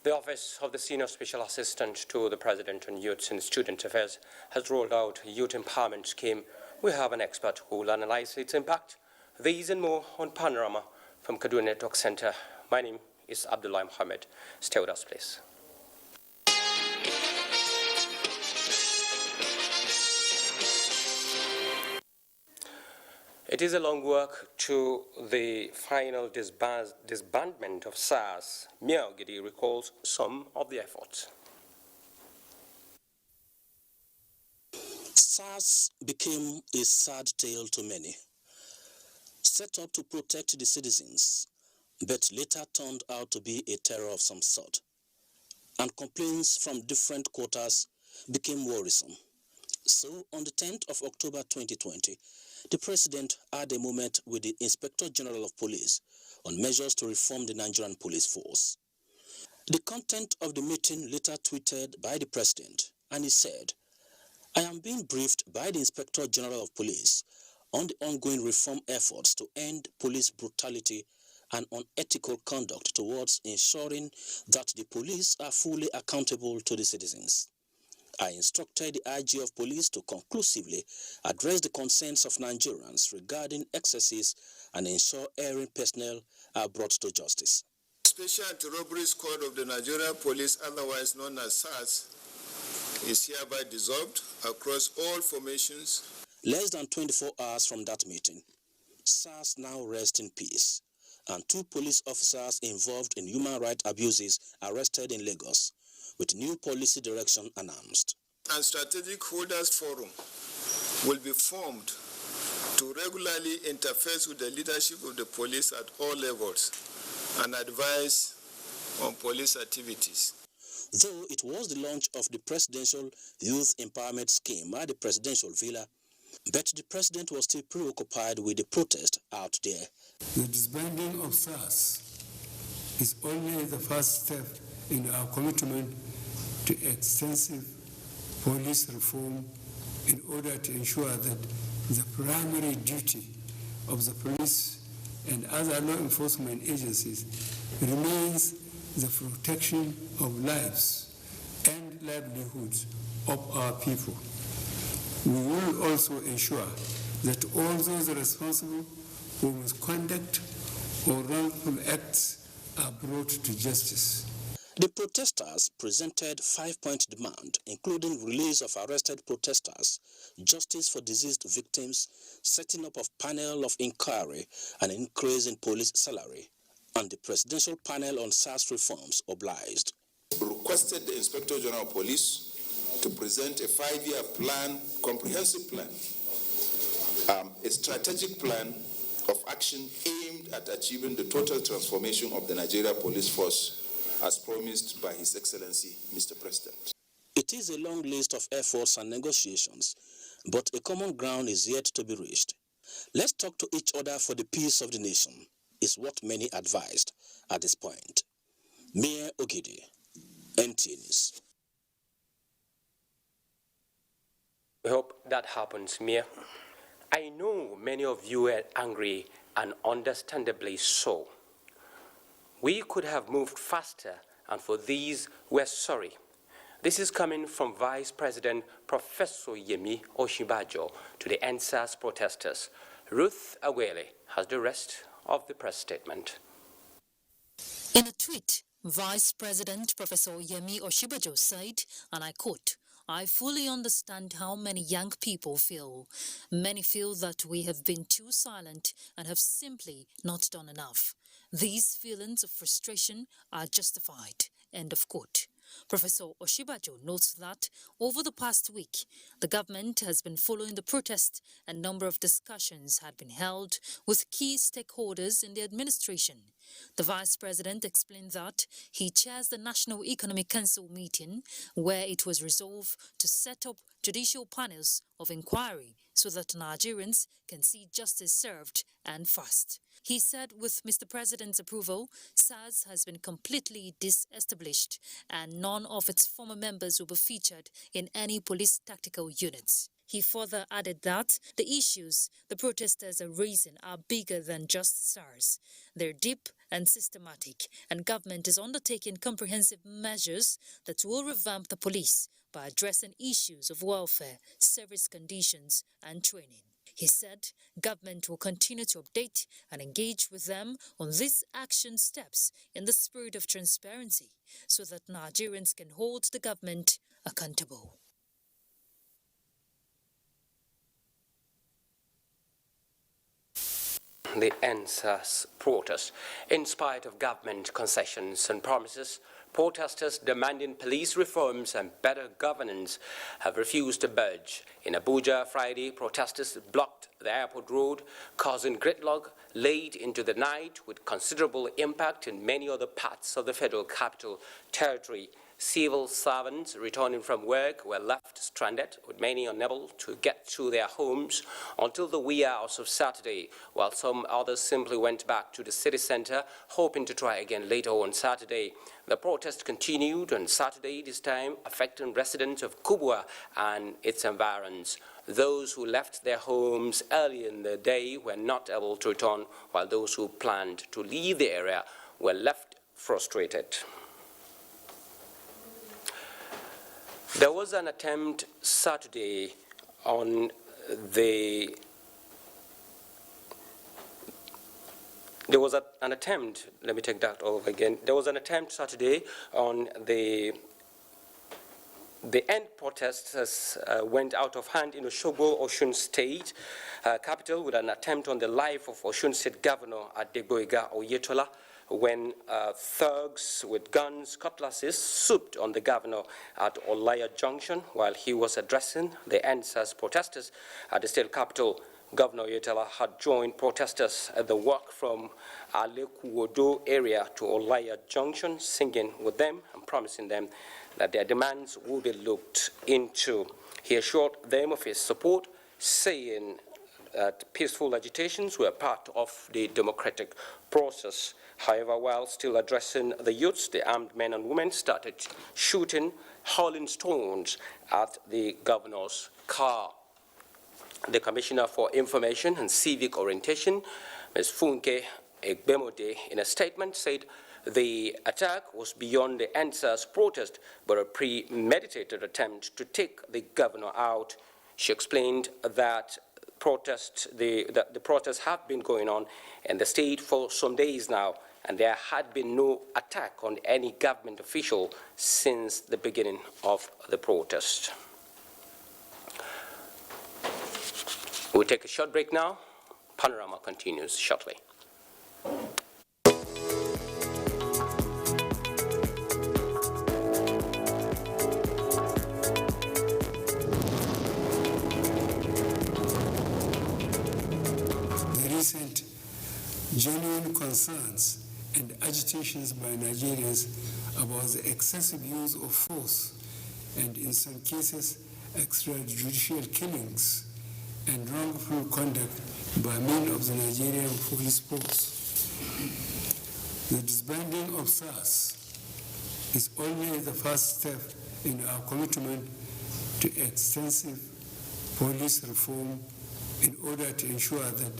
The Office of the Senior Special Assistant to the President on Youth and Student Affairs has rolled out a youth empowerment scheme. We have an expert who will analyze its impact. These and more on Panorama from Kaduna Network Center. My name is Abdullah Mohammed. Stay with us, please. It is a long work to the final disbandment of SARS. Mia Ogidi recalls some of the efforts. SARS became a sad tale to many. Set up to protect the citizens, but later turned out to be a terror of some sort. And complaints from different quarters became worrisome. So, on the 10th of October 2020, the President had a moment with the Inspector General of Police on measures to reform the Nigerian police force. The content of the meeting later tweeted by the President, and he said, "I am being briefed by the Inspector General of Police on the ongoing reform efforts to end police brutality and unethical conduct towards ensuring that the police are fully accountable to the citizens. I instructed the IG of Police to conclusively address the concerns of Nigerians regarding excesses and ensure erring personnel are brought to justice." Special Anti-Robbery Squad of the Nigerian Police, otherwise known as SARS, is hereby dissolved across all formations. Less than 24 hours from that meeting, SARS now rests in peace, and 2 police officers involved in human rights abuses arrested in Lagos, with new policy direction announced. And Strategic Holders Forum will be formed to regularly interface with the leadership of the police at all levels and advise on police activities. Though it was the launch of the Presidential Youth Empowerment Scheme at the Presidential Villa, but the President was still preoccupied with the protest out there. The disbanding of SARS is only the first step in our commitment to extensive police reform in order to ensure that the primary duty of the police and other law enforcement agencies remains the protection of lives and livelihoods of our people. We will also ensure that all those responsible for misconduct or wrongful acts are brought to justice. The protesters presented 5-point demand, including release of arrested protesters, justice for deceased victims, setting up of panel of inquiry, and an increase in police salary. And the Presidential Panel on SARS reforms obliged. We requested the Inspector General of Police to present a 5-year plan, comprehensive plan, a strategic plan of action aimed at achieving the total transformation of the Nigeria Police Force as promised by His Excellency, Mr. President. It is a long list of efforts and negotiations, but a common ground is yet to be reached. Let's talk to each other for the peace of the nation, is what many advised at this point. Mia Ogidi, NTA News. We hope that happens, Mia. I know many of you are angry, and understandably so. We could have moved faster, and for these, we're sorry. This is coming from Vice President Professor Yemi Osinbajo to the NSAS protesters. Ruth Awele has the rest of the press statement. In a tweet, Vice President Professor Yemi Osinbajo said, and I quote, "I fully understand how many young people feel. Many feel that we have been too silent and have simply not done enough. These feelings of frustration are justified." End of quote. Professor Osinbajo notes that over the past week, the government has been following the protest and a number of discussions had been held with key stakeholders in the administration. The Vice President explained that he chairs the National Economic Council meeting where it was resolved to set up judicial panels of inquiry so that Nigerians can see justice served and fast. He said with Mr. President's approval, SARS has been completely disestablished and none of its former members will be featured in any police tactical units. He further added that the issues the protesters are raising are bigger than just SARS. They're deep and systematic, and government is undertaking comprehensive measures that will revamp the police by addressing issues of welfare, service conditions, and training. He said government will continue to update and engage with them on these action steps in the spirit of transparency so that Nigerians can hold the government accountable. The NSAS protest. In spite of government concessions and promises, protesters demanding police reforms and better governance have refused to budge. In Abuja Friday, protesters blocked the airport road, causing gridlock late into the night with considerable impact in many other parts of the Federal Capital Territory. Civil servants returning from work were left stranded, with many unable to get to their homes until the wee hours of Saturday, while some others simply went back to the city center, hoping to try again later on Saturday. The protest continued on Saturday, this time affecting residents of Kubwa and its environs. Those who left their homes early in the day were not able to return, while those who planned to leave the area were left frustrated. There was an attempt Saturday on the an attempt Saturday on the end protesters went out of hand in Osogbo, Osun State capital, with an attempt on the life of Osun State Governor Adegboyega Oyetola, when thugs with guns, cutlasses, swooped on the governor at Olaya Junction while he was addressing the NSAS protesters at the state capital. Governor Oyetola had joined protesters at the walk from Alekuodo area to Olaya Junction, singing with them and promising them that their demands would be looked into. He assured them of his support, saying that peaceful agitations were part of the democratic process. However, while still addressing the youths, the armed men and women started shooting, hurling stones at the governor's car. The Commissioner for Information and Civic Orientation, Ms. Funke Egbemode, in a statement said the attack was beyond the NSAS protest, but a premeditated attempt to take the governor out. She explained that the protests have been going on in the state for some days now, and there had been no attack on any government official since the beginning of the protest. We'll take a short break now. Panorama continues shortly. The recent genuine concerns and agitations by Nigerians about the excessive use of force and, in some cases, extrajudicial killings and wrongful conduct by men of the Nigerian police force. The disbanding of SARS is only the first step in our commitment to extensive police reform in order to ensure that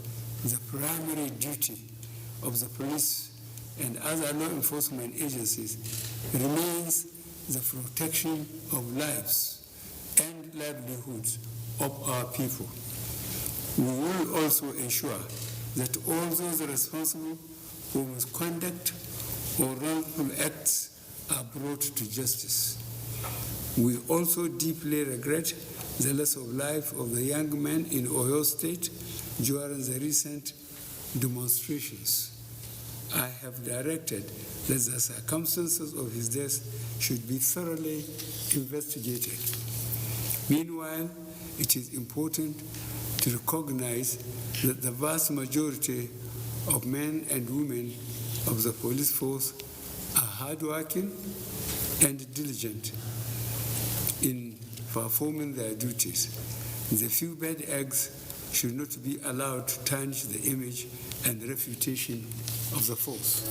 the primary duty of the police and other law enforcement agencies remains the protection of lives and livelihoods of our people. We will also ensure that all those responsible for misconduct or wrongful acts are brought to justice. We also deeply regret the loss of life of the young man in Oyo State during the recent demonstrations. I have directed that the circumstances of his death should be thoroughly investigated. Meanwhile, it is important to recognize that the vast majority of men and women of the police force are hardworking and diligent in performing their duties. The few bad eggs should not be allowed to tarnish the image and reputation of the force.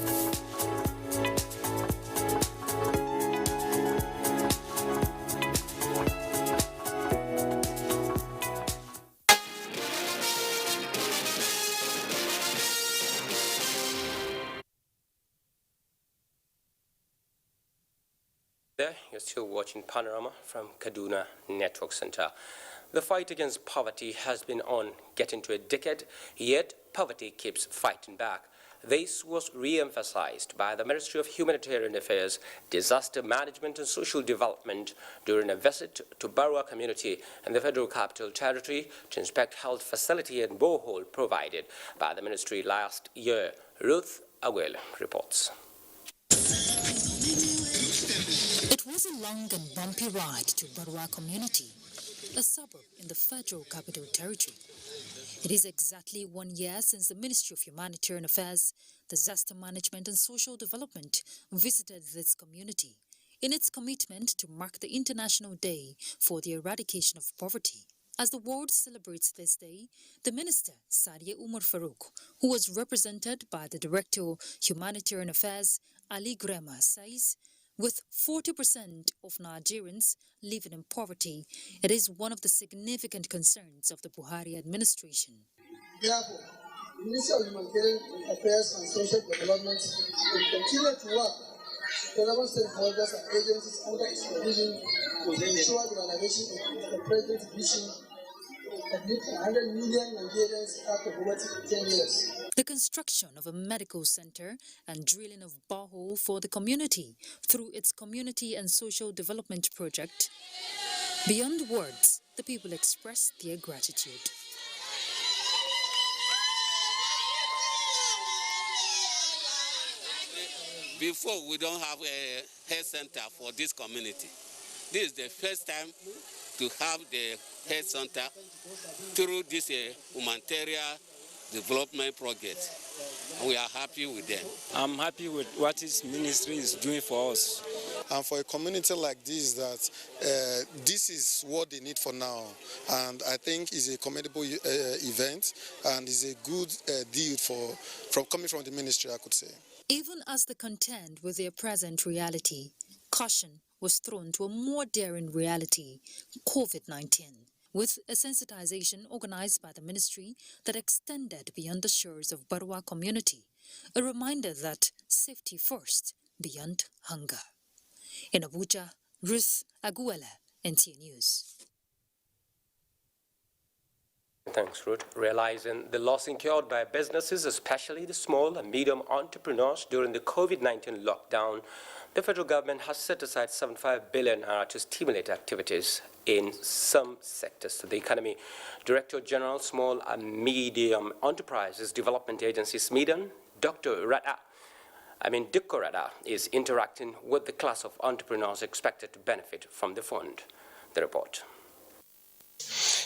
There, you're still watching Panorama from Kaduna Network Center. The fight against poverty has been on getting to a decade, yet poverty keeps fighting back. This was re-emphasized by the Ministry of Humanitarian Affairs, Disaster Management and Social Development during a visit to Barua community in the Federal Capital Territory to inspect health facility and borehole provided by the ministry last year. Ruth Aguel reports. It was a long and bumpy ride to Barua community, a suburb in the Federal Capital Territory. It is exactly 1 year since the Ministry of Humanitarian Affairs, Disaster Management and Social Development visited this community in its commitment to mark the International Day for the Eradication of Poverty. As the world celebrates this day, the Minister, Sadia Umar Farouk, who was represented by the Director of Humanitarian Affairs, Ali Grema, says, with 40% of Nigerians living in poverty, it is one of the significant concerns of the Buhari administration. Therefore, the Ministry of Humanitarian Affairs and Social Development will continue to work with relevant stakeholders and agencies under its supervision to ensure the realization of the President's vision of lifting 100 million Nigerians out of poverty in 10 years. The construction of a medical center and drilling of borehole for the community through its community and social development project. Beyond words, the people expressed their gratitude. Before, we don't have a health center for this community. This is the first time to have the health center through this humanitarian development project. We are happy with them. I'm happy with what this ministry is doing for us. And for a community like this, this is what they need for now. And I think it's a commendable event and is a good deal coming from the ministry, I could say. Even as they contend with their present reality, caution was thrown to a more daring reality, COVID-19, with a sensitization organized by the ministry that extended beyond the shores of Barua community, a reminder that safety first, beyond hunger. In Abuja, Ruth Aguela, NTA News. Thanks, Ruth. Realizing the loss incurred by businesses, especially the small and medium entrepreneurs during the COVID-19 lockdown, the federal government has set aside 75 billion to stimulate activities in some sectors of the economy. Director General, Small and Medium Enterprises Development Agency, SMEDAN, Dr. Dikko Rada, is interacting with the class of entrepreneurs expected to benefit from the fund. The report.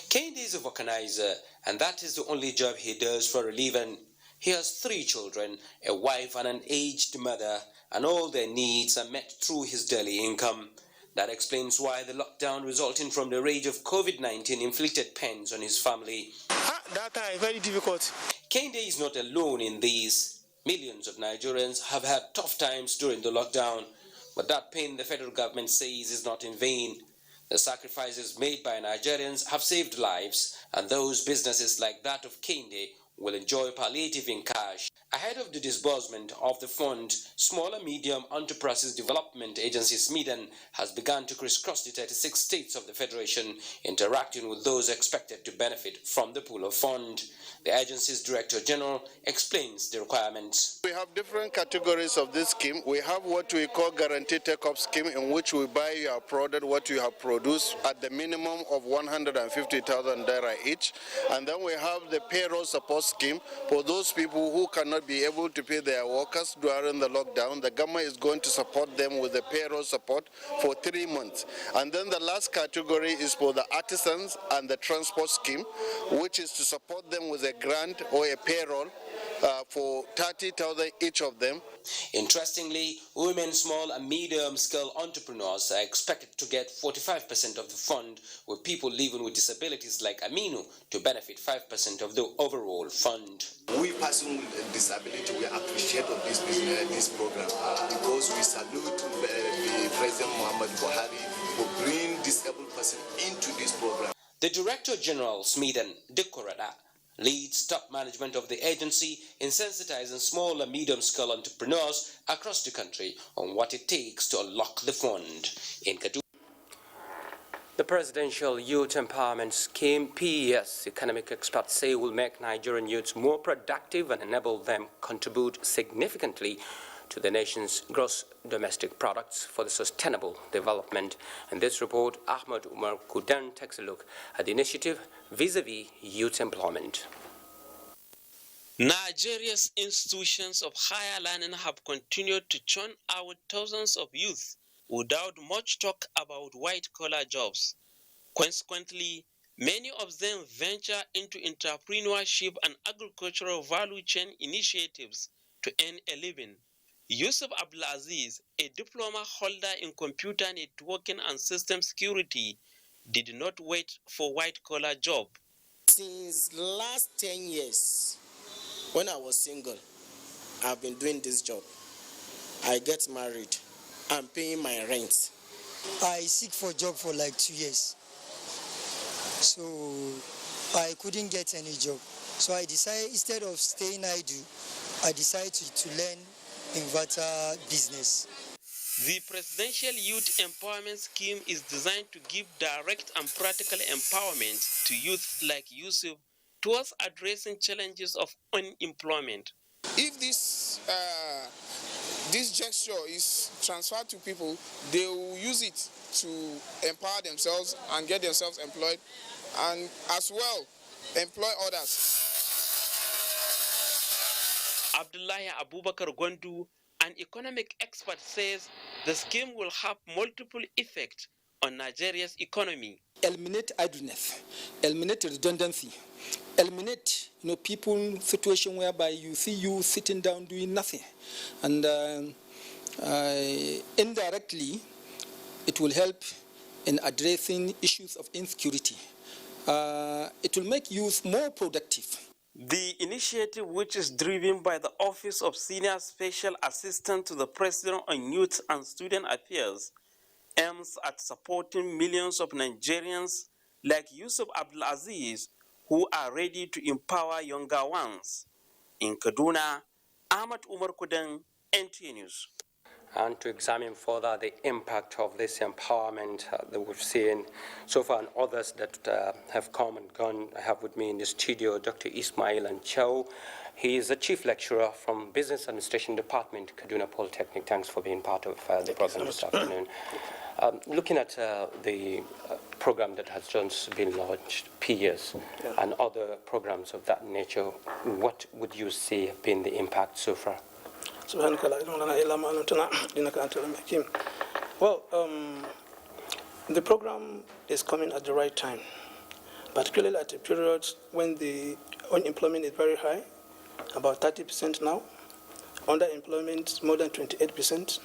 Kende is a vulcanizer, and that is the only job he does for a living. He has 3 children, a wife and an aged mother, and all their needs are met through his daily income. That explains why the lockdown resulting from the rage of COVID-19 inflicted pains on his family. That time very difficult. Kende is not alone in these. Millions of Nigerians have had tough times during the lockdown, but that pain the federal government says is not in vain. The sacrifices made by Nigerians have saved lives, and those businesses like that of Kende will enjoy palliative in cash. Ahead of the disbursement of the fund, Small and Medium Enterprises Development Agency SMEDAN has begun to crisscross the 36 states of the Federation, interacting with those expected to benefit from the pool of fund. The agency's Director General explains the requirements. We have different categories of this scheme. We have what we call guaranteed take-up scheme, in which we buy your product, what you have produced, at the minimum of 150,000 naira each. And then we have the payroll support scheme for those people who cannot be able to pay their workers during the lockdown. The government is going to support them with the payroll support for 3 months. And then the last category is for the artisans and the transport scheme, which is to support them with a grant or a payroll for 30,000 each of them. Interestingly, women, small and medium-scale entrepreneurs are expected to get 45% of the fund, with people living with disabilities like Aminu to benefit 5% of the overall fund. We persons with disability, we appreciate of this program because we salute the President Muhammad Buhari for bringing disabled person into this program. The Director General, SMEDAN, Dikko Rada, leads top management of the agency in sensitizing small and medium-scale entrepreneurs across the country on what it takes to unlock the fund. In Kaduna, the Presidential Youth Empowerment Scheme, PES, economic experts say will make Nigerian youths more productive and enable them contribute significantly to the nation's gross domestic products for the sustainable development. In this report, Ahmed Umar Kudan takes a look at the initiative vis-a-vis youth employment. Nigeria's institutions of higher learning have continued to churn out thousands of youth without much talk about white-collar jobs. Consequently, many of them venture into entrepreneurship and agricultural value chain initiatives to earn a living. Yusuf Abdulaziz, a diploma holder in computer networking and system security, did not wait for white-collar job. Since last 10 years, when I was single, I've been doing this job. I get married. I'm paying my rent. I seek for a job for like 2 years. So I couldn't get any job. So I decided, instead of staying idle, I decided to learn inverter business. The Presidential Youth Empowerment Scheme is designed to give direct and practical empowerment to youth like Yusuf towards addressing challenges of unemployment. If this gesture is transferred to people, they will use it to empower themselves and get themselves employed, and as well employ others. Abdullahi Abubakar Gondu, an economic expert, says the scheme will have multiple effects on Nigeria's economy. Eliminate idleness, eliminate redundancy, eliminate people situation whereby you see you sitting down doing nothing, and indirectly it will help in addressing issues of insecurity. It will make youth more productive. The initiative, which is driven by the Office of Senior Special Assistant to the President on Youth and Student Affairs, aims at supporting millions of Nigerians like Yusuf Abdulaziz who are ready to empower younger ones. In Kaduna, Ahmad Umar Kudan, NTA News. And to examine further the impact of this empowerment that we've seen so far and others that have come and gone, I have with me in the studio Dr. Ismail Anchau. He is a chief lecturer from Business Administration Department, Kaduna Polytechnic. Thanks for being part of the program this afternoon. Looking at the program that has just been launched, PES, and other programs of that nature, what would you say have been the impact so far? Well, the program is coming at the right time, particularly at a period when the unemployment is very high, about 30% now, underemployment more than 28%.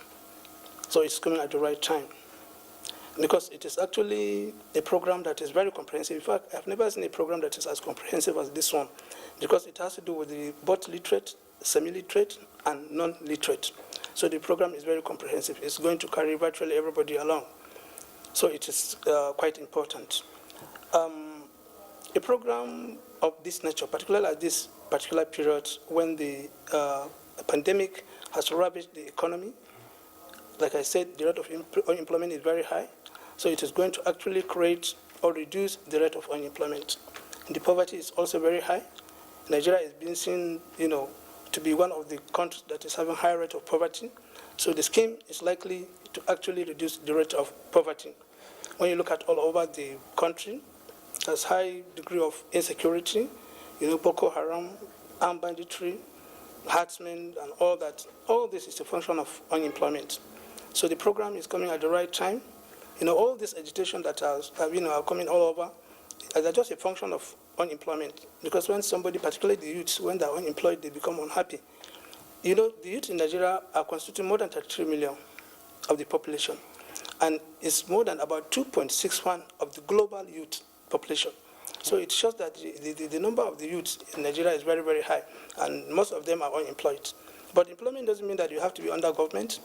So it's coming at the right time, because it is actually a program that is very comprehensive. In fact, I've never seen a program that is as comprehensive as this one, because it has to do with the both literate, semi-literate, and non-literate. So the program is very comprehensive. It's going to carry virtually everybody along. So it is quite important. A program of this nature, particularly at this particular period when the pandemic has ravaged the economy, like I said, the rate of unemployment is very high. So it is going to actually create or reduce the rate of unemployment. And the poverty is also very high. Nigeria is being seen, to be one of the countries that is having high rate of poverty. So the scheme is likely to actually reduce the rate of poverty. When you look at all over the country, there's high degree of insecurity, Boko Haram, armed banditry, herdsmen, and all that. All this is a function of unemployment. So the program is coming at the right time. All this agitation that are coming all over, are just a function of unemployment. Because when somebody, particularly the youths, when they're unemployed, they become unhappy. The youth in Nigeria are constituting more than 33 million of the population. And it's more than about 2.61 of the global youth population. So it shows that the number of the youths in Nigeria is very, very high. And most of them are unemployed. But employment doesn't mean that you have to be under government.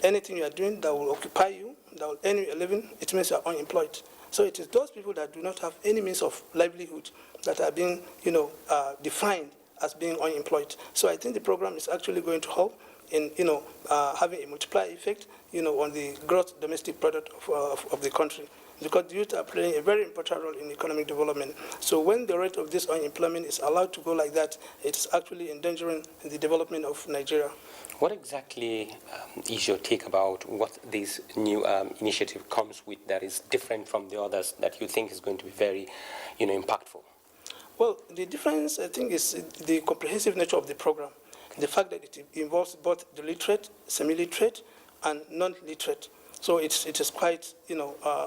Anything you are doing that will occupy you, that will earn you a living, it means you are unemployed. So it is those people that do not have any means of livelihood that are being, defined as being unemployed. So I think the program is actually going to help in, having a multiplier effect, on the gross domestic product of the country, because the youth are playing a very important role in economic development. So when the rate of this unemployment is allowed to go like that, it's actually endangering the development of Nigeria. What exactly is your take about what this new initiative comes with that is different from the others that you think is going to be very, impactful? Well, the difference, I think, is the comprehensive nature of the program. The fact that it involves both the literate, semi-literate, and non-literate. So it is quite,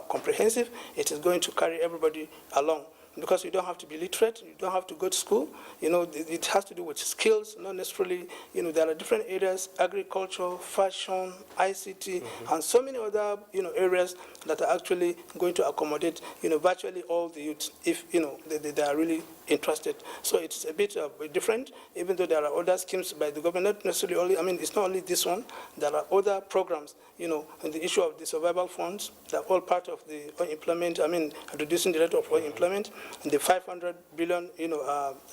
comprehensive. It is going to carry everybody along, because you don't have to be literate, you don't have to go to school. It has to do with skills, not necessarily, there are different areas, agriculture, fashion, ICT, and so many other, areas that are actually going to accommodate, virtually all the youth, if, they are really interested. So it's a bit different, even though there are other schemes by the government, not necessarily only, it's not only this one, there are other programs, and the issue of the survival funds, they're all part of the unemployment, reducing the rate of unemployment, and the 500 billion,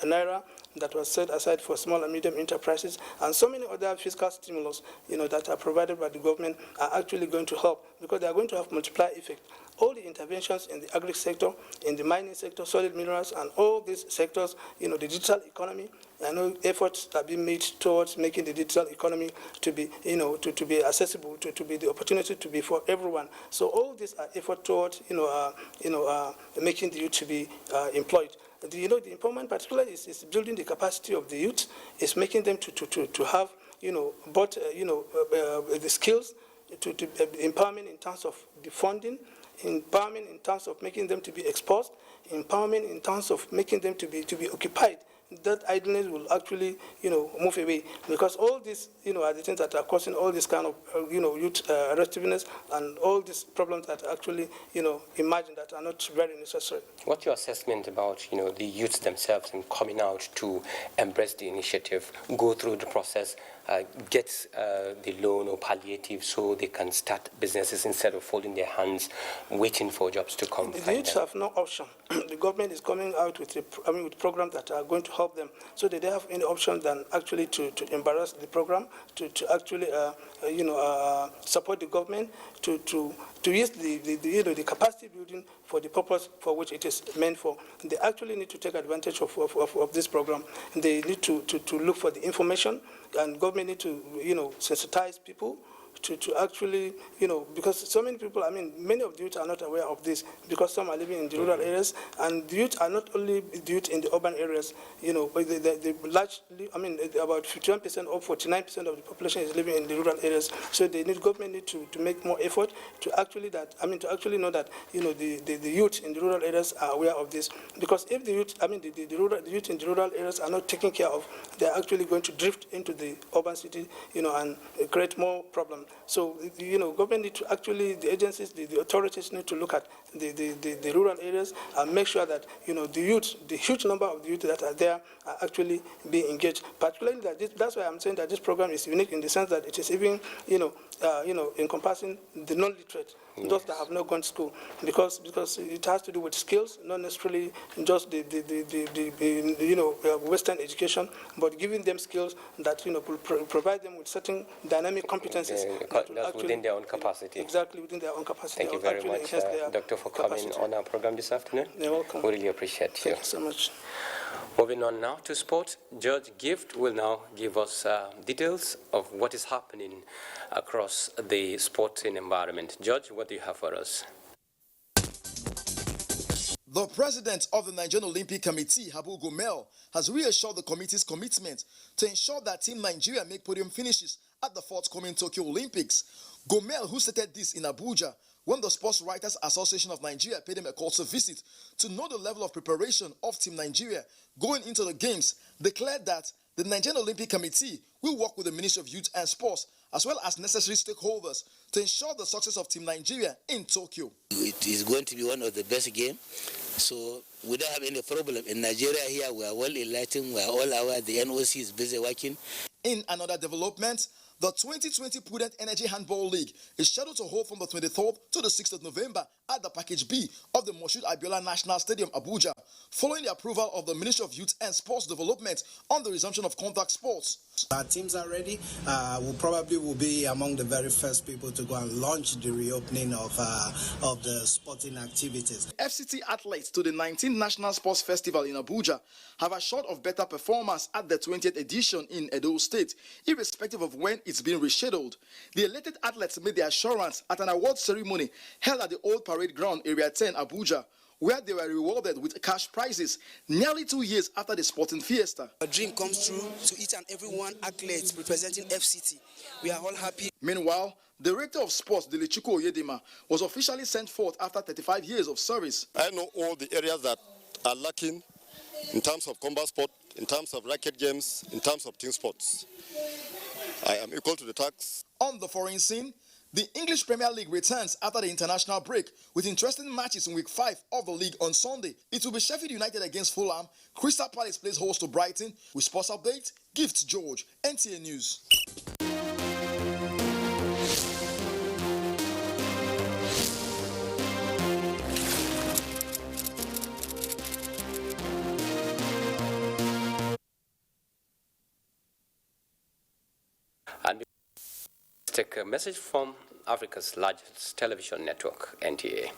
naira that was set aside for small and medium enterprises, and so many other fiscal stimulus, that are provided by the government are actually going to help, because they are going to have multiplier effect. All the interventions in the agri sector, in the mining sector, solid minerals, and all these sectors, the digital economy, I know efforts are being made towards making the digital economy to be, to be accessible, to be the opportunity to be for everyone. So all these are efforts towards, making the youth to be employed. The empowerment particularly is building the capacity of the youth, is making them to have, both, the skills, to empowerment in terms of the funding, empowerment in terms of making them to be exposed, empowerment in terms of making them to be occupied. That idleness will actually, move away, because all these, are the things that are causing all this kind of, youth restiveness and all these problems that actually, emerging that are not very necessary. What's your assessment about, the youths themselves in coming out to embrace the initiative, go through the process, get the loan or palliative so they can start businesses instead of folding their hands, waiting for jobs to come? The youths have no option. The government is coming out with, with programs that are going to help them, so they don't have any option than actually to embrace the program, to actually, support the government, to use the capacity building for the purpose for which it is meant for. They actually need to take advantage of this program. They need to look for the information, and government need to, sensitize people to actually, because so many people, many of the youth are not aware of this, because some are living in the rural areas, and the youth are not only the youth in the urban areas, but they largely, about 51% or 49% of the population is living in the rural areas. So government need to make more effort to actually know that, the youth in the rural areas are aware of this, because if the youth, the youth in the rural areas are not taken care of, they are actually going to drift into the urban city, and create more problems. So, government need to actually, the agencies, the authorities need to look at the rural areas and make sure that, the youth, the huge number of the youth that are there are actually being engaged. Particularly that's why I'm saying that this program is unique in the sense that it is even, encompassing the non-literate, those that have not gone to school, because it has to do with skills, not necessarily just the Western education, but giving them skills that, provide them with certain dynamic competencies. That's within their own capacity. Exactly, within their own capacity. Thank you very much, Doctor, for coming on our program this afternoon. You're welcome. We really appreciate you. Thank you so much. Moving on now to sports, George Gift will now give us details of what is happening across the sporting environment. George, what do you have for us? The president of the Nigerian Olympic Committee, Habu Gomel, has reassured the committee's commitment to ensure that Team Nigeria make podium finishes at the forthcoming Tokyo Olympics. Gomel, who stated this in Abuja when the Sports Writers Association of Nigeria paid him a courtesy visit to know the level of preparation of Team Nigeria going into the games, declared that the Nigerian Olympic Committee will work with the Ministry of Youth and Sports as well as necessary stakeholders to ensure the success of Team Nigeria in Tokyo. It is going to be one of the best games, so we don't have any problem. In Nigeria here, we are well enlightened, we are all aware, the NOC is busy working. In another development, The 2020 Prudent Energy Handball League is scheduled to hold from the 23rd to the 6th of November at the Package B of the Moshood Abiola National Stadium, Abuja, following the approval of the Ministry of Youth and Sports Development on the resumption of contact sports. Our teams are ready. We probably will be among the very first people to go and launch the reopening of the sporting activities. FCT athletes to the 19th National Sports Festival in Abuja have assured of better performance at the 20th edition in Edo State, irrespective of when it's been rescheduled. The elected athletes made the assurance at an award ceremony held at the Old Parade Ground, Area 10, Abuja, where they were rewarded with cash prizes nearly 2 years after the sporting fiesta. A dream comes true to each and every one athlete representing FCT. We are all happy. Meanwhile, the Director of Sports, Dilichuku Oyedema, was officially sent forth after 35 years of service. I know all the areas that are lacking in terms of combat sport, in terms of racket games, in terms of team sports. I am equal to the task. On the foreign scene, the English Premier League returns after the international break with interesting matches in Week 5 of the league on Sunday. It will be Sheffield United against Fulham. Crystal Palace plays host to Brighton. With Sports Update, Gift George, NTA News. And take a message from Africa's largest television network, NTA.